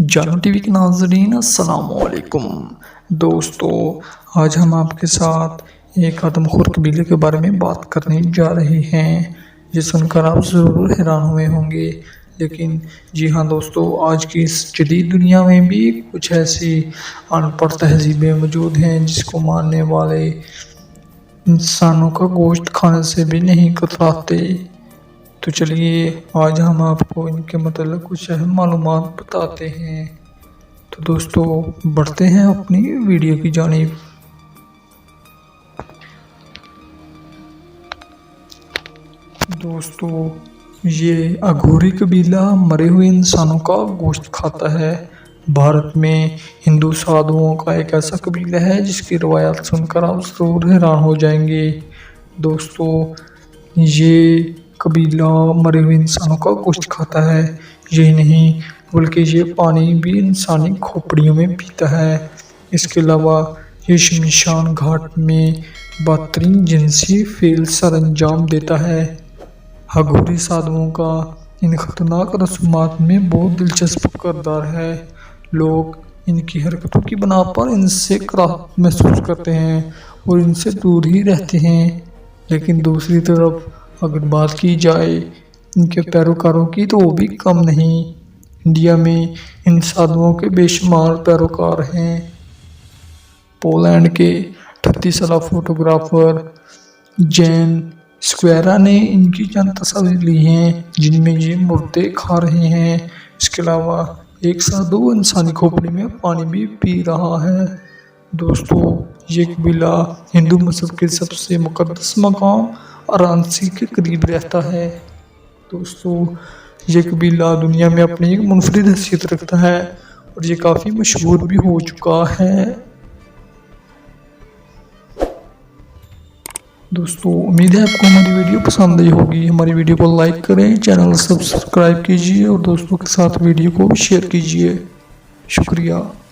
جانو T V کے ناظرین السلام علیکم دوستو، آج ہم آپ کے ساتھ ایک آدم خور قبیلے کے بارے میں بات کرنے جا رہے ہیں، یہ سن کر آپ ضرور حیران ہوئے ہوں گے۔ لیکن جی ہاں دوستو، آج کی اس جدید دنیا میں بھی کچھ ایسی ان پڑھ تہذیبیں موجود ہیں جس کو ماننے والے انسانوں کا گوشت کھانے سے بھی نہیں کتراتے۔ تو چلیے آج ہم آپ کو ان کے متعلق کچھ اہم معلومات بتاتے ہیں۔ تو دوستو بڑھتے ہیں اپنی ویڈیو کی جانب۔ دوستو یہ اگھوری قبیلہ مرے ہوئے انسانوں کا گوشت کھاتا ہے۔ بھارت میں ہندو سادھوؤں کا ایک ایسا قبیلہ ہے جس کی روایات سن کر آپ ضرور حیران ہو جائیں گے۔ دوستو یہ قبیلہ مرے ہوئے انسانوں کا گوشت کھاتا ہے، یہی نہیں بلکہ یہ پانی بھی انسانی کھوپڑیوں میں پیتا ہے۔ اس کے علاوہ یہ شمشان گھاٹ میں بدترین جنسی فعل سر انجام دیتا ہے۔ اگھوری سادھوؤں کا ان خطرناک رسومات میں بہت دلچسپ کردار ہے۔ لوگ ان کی حرکتوں کی بنا پر ان سے کراہت محسوس کرتے ہیں اور ان سے دور ہی رہتے ہیں۔ لیکن دوسری طرف اگر بات کی جائے ان کے پیروکاروں کی تو وہ بھی کم نہیں۔ انڈیا میں ان سادھوؤں کے بے شمار پیروکار ہیں۔ پولینڈ کے 38 سالہ فوٹوگرافر جین سکویرا نے ان کی چند تصاویر لی ہیں جن میں یہ مردے کھا رہے ہیں۔ اس کے علاوہ ایک سادھو انسانی کھوپڑی میں پانی بھی پی رہا ہے۔ دوستو یہ قبیلہ ہندو مذہب کے سب سے مقدس مقام وارانسی کے قریب رہتا ہے۔ دوستو یہ قبیلہ دنیا میں اپنی ایک منفرد حیثیت رکھتا ہے اور یہ کافی مشہور بھی ہو چکا ہے۔ دوستو امید ہے آپ کو ہماری ویڈیو پسند آئی ہوگی۔ ہماری ویڈیو کو لائک کریں، چینل سبسکرائب کیجیے اور دوستوں کے ساتھ ویڈیو کو شیئر کیجیے۔ شکریہ۔